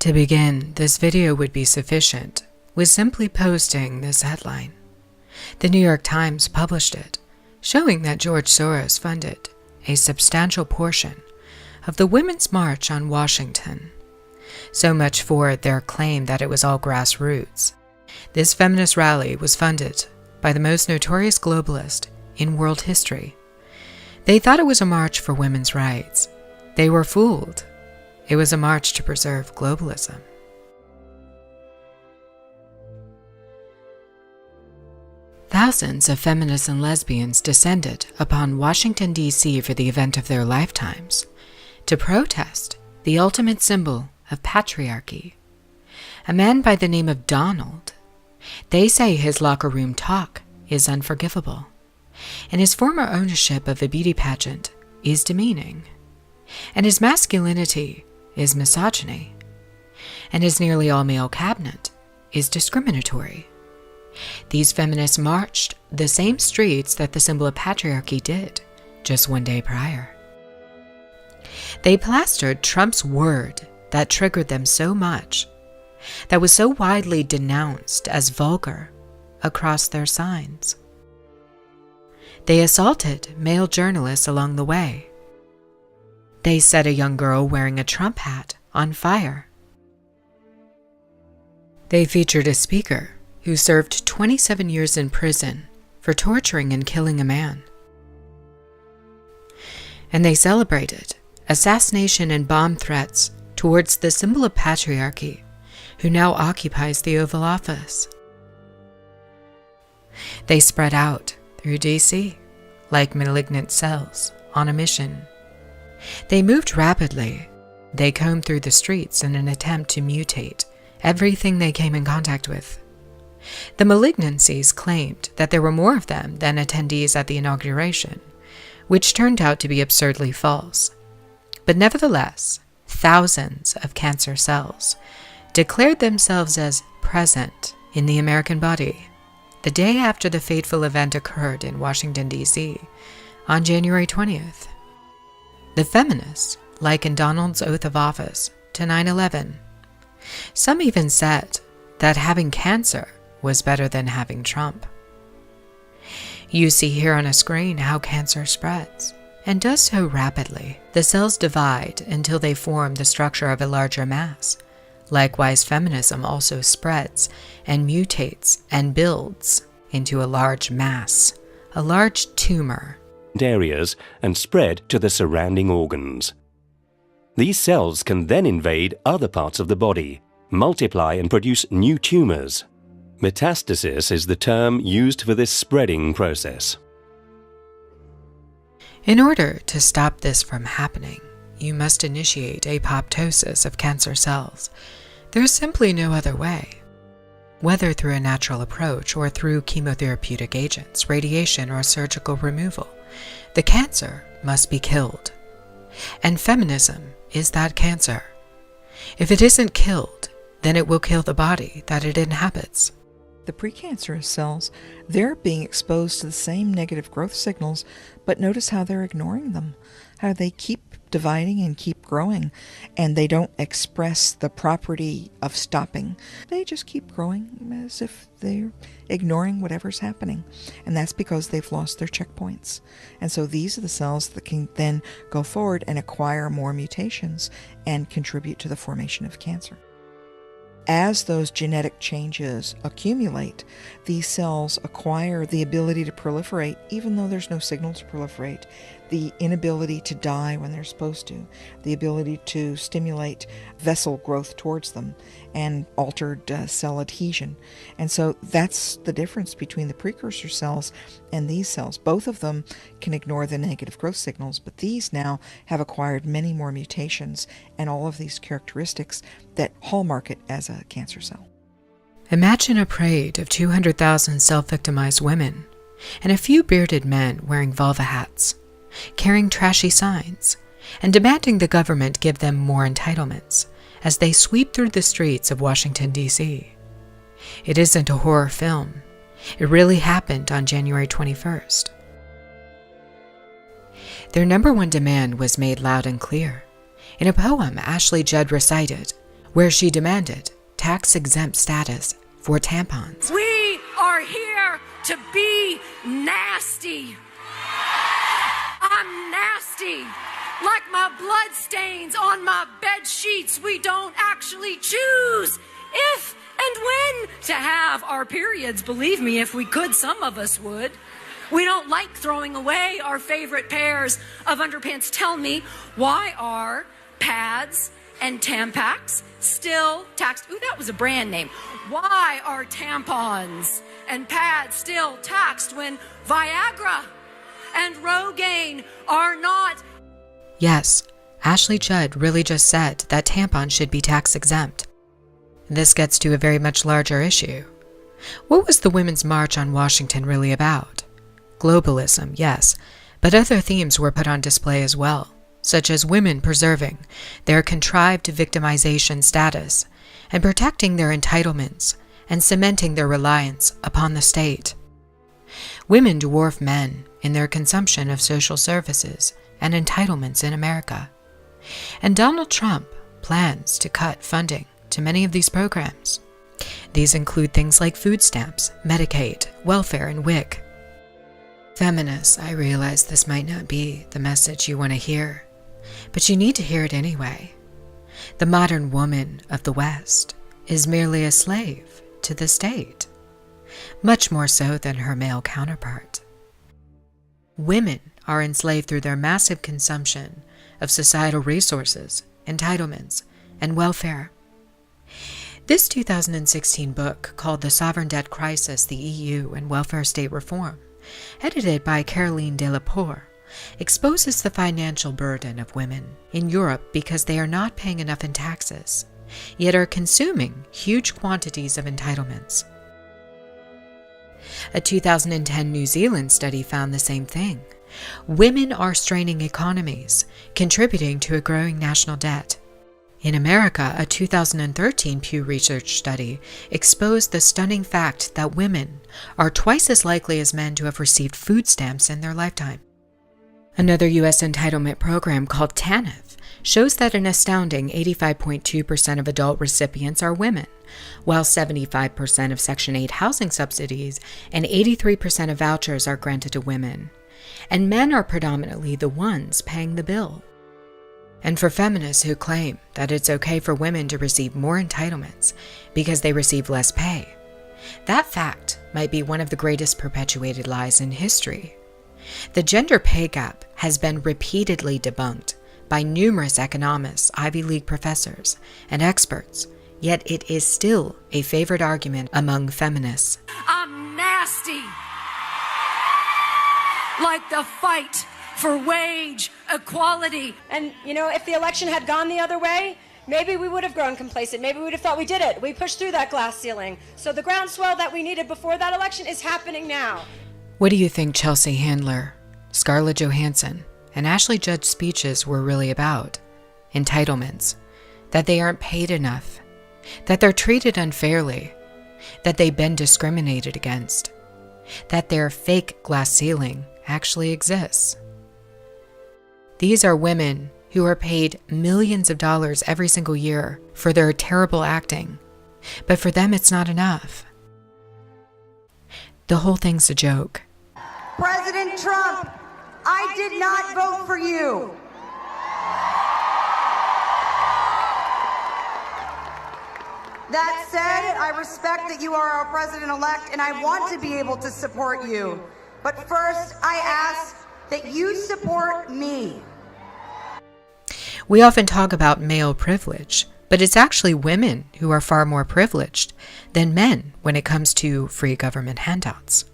To begin, this video would be sufficient with simply posting this headline. The New York Times published it, showing that George Soros funded a substantial portion of the Women's March on Washington. So much for their claim that it was all grassroots. This feminist rally was funded by the most notorious globalist in world history. They thought it was a march for women's rights. They were fooled. It was a march to preserve globalism. Thousands of feminists and lesbians descended upon Washington, D.C. for the event of their lifetimes, to protest the ultimate symbol of patriarchy. A man by the name of Donald. They say his locker room talk is unforgivable, and his former ownership of a beauty pageant is demeaning, and his masculinity is misogyny, and his nearly all-male cabinet is discriminatory. These feminists marched the same streets that the symbol of patriarchy did just one day prior. They plastered Trump's word that triggered them so much, that was so widely denounced as vulgar, across their signs. They assaulted male journalists along the way. They set a young girl wearing a Trump hat on fire. They featured a speaker who served 27 years in prison for torturing and killing a man. And they celebrated assassination and bomb threats towards the symbol of patriarchy, who now occupies the Oval Office. They spread out through D.C. like malignant cells on a mission. They moved rapidly. They combed through the streets in an attempt to mutate everything they came in contact with. The malignancies claimed that there were more of them than attendees at the inauguration, which turned out to be absurdly false. But nevertheless, thousands of cancer cells declared themselves as present in the American body the day after the fateful event occurred in Washington, D.C. on January 20th. The feminists likened Donald's oath of office to 9/11. Some even said that having cancer was better than having Trump. You see here on a screen how cancer spreads, and does so rapidly. The cells divide until they form the structure of a larger mass. Likewise, feminism also spreads and mutates and builds into a large mass, a large tumor. Areas and spread to the surrounding organs. These cells can then invade other parts of the body, multiply and produce new tumors. Metastasis is the term used for this spreading process. In order to stop this from happening, you must initiate apoptosis of cancer cells. There's simply no other way. Whether through a natural approach or through chemotherapeutic agents, radiation, or surgical removal, the cancer must be killed. And feminism is that cancer. If it isn't killed, then it will kill the body that it inhabits. The precancerous cells, they're being exposed to the same negative growth signals, but notice how they're ignoring them, how they keep dividing and keep growing, and they don't express the property of stopping. They just keep growing as if they're ignoring whatever's happening, and that's because they've lost their checkpoints. And so these are the cells that can then go forward and acquire more mutations and contribute to the formation of cancer. As those genetic changes accumulate, these cells acquire the ability to proliferate, even though there's no signal to proliferate, the inability to die when they're supposed to, the ability to stimulate vessel growth towards them, and altered cell adhesion. And so that's the difference between the precursor cells and these cells. Both of them can ignore the negative growth signals, but these now have acquired many more mutations and all of these characteristics that hallmark it as a cancer cell. Imagine a parade of 200,000 self-victimized women and a few bearded men wearing vulva hats, carrying trashy signs, and demanding the government give them more entitlements as they sweep through the streets of Washington, D.C. It isn't a horror film. It really happened on January 21st. Their number one demand was made loud and clear. In a poem Ashley Judd recited, where she demanded tax-exempt status for tampons. We are here to be nasty. I'm nasty. Like my blood stains on my bed sheets, we don't actually choose if and when to have our periods. Believe me, if we could, some of us would. We don't like throwing away our favorite pairs of underpants. Tell me, why are pads and Tampax still taxed? Ooh, that was a brand name. Why are tampons and pads still taxed when Viagra and Rogaine are not? Yes, Ashley Judd really just said that tampons should be tax exempt. This gets to a very much larger issue. What was the Women's March on Washington really about? Globalism, yes, but other themes were put on display as well, such as women preserving their contrived victimization status and protecting their entitlements and cementing their reliance upon the state. Women dwarf men in their consumption of social services and entitlements in America. And Donald Trump plans to cut funding to many of these programs. These include things like food stamps, Medicaid, welfare, and WIC. Feminists, I realize this might not be the message you want to hear, but you need to hear it anyway. The modern woman of the West is merely a slave to the state, much more so than her male counterpart. Women are enslaved through their massive consumption of societal resources, entitlements, and welfare. This 2016 book, called The Sovereign Debt Crisis, the EU, and Welfare State Reform, edited by Caroline Delaporte, exposes the financial burden of women in Europe because they are not paying enough in taxes, yet are consuming huge quantities of entitlements. A 2010 New Zealand study found the same thing. Women are straining economies, contributing to a growing national debt. In America, a 2013 Pew Research study exposed the stunning fact that women are twice as likely as men to have received food stamps in their lifetime. Another U.S. entitlement program called TANF shows that an astounding 85.2% of adult recipients are women, while 75% of Section 8 housing subsidies and 83% of vouchers are granted to women. And men are predominantly the ones paying the bill. And for feminists who claim that it's okay for women to receive more entitlements because they receive less pay, that fact might be one of the greatest perpetuated lies in history. The gender pay gap has been repeatedly debunked by numerous economists, Ivy League professors, and experts, yet it is still a favorite argument among feminists. I'm nasty. Like the fight for wage equality. And, if the election had gone the other way, maybe we would have grown complacent. Maybe we would have thought we did it. We pushed through that glass ceiling. So the groundswell that we needed before that election is happening now. What do you think Chelsea Handler, Scarlett Johansson, and Ashley Judd's speeches were really about? Entitlements. That they aren't paid enough. That they're treated unfairly. That they've been discriminated against. That their fake glass ceiling actually exists. These are women who are paid millions of dollars every single year for their terrible acting, but for them it's not enough. The whole thing's a joke. President Trump, I did not vote for you. That said, I respect that you are our president-elect and I want to be able to support you. But first, I ask that you support me. We often talk about male privilege, but it's actually women who are far more privileged than men when it comes to free government handouts.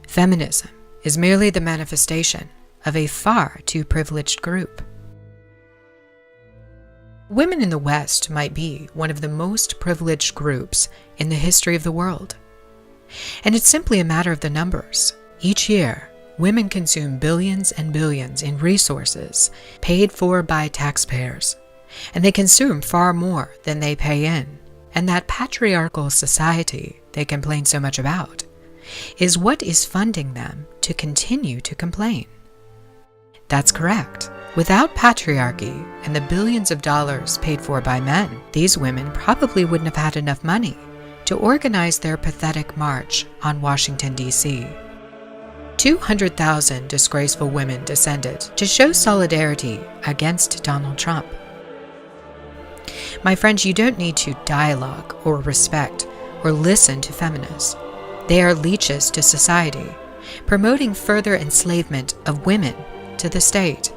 Feminism is merely the manifestation of a far too privileged group. Women in the West might be one of the most privileged groups in the history of the world. And it's simply a matter of the numbers. Each year, women consume billions and billions in resources paid for by taxpayers, and they consume far more than they pay in. And that patriarchal society they complain so much about is what is funding them to continue to complain. That's correct. Without patriarchy and the billions of dollars paid for by men, these women probably wouldn't have had enough money to organize their pathetic march on Washington, D.C. 200,000 disgraceful women descended to show solidarity against Donald Trump. My friends, you don't need to dialogue or respect or listen to feminists. They are leeches to society, promoting further enslavement of women to the state.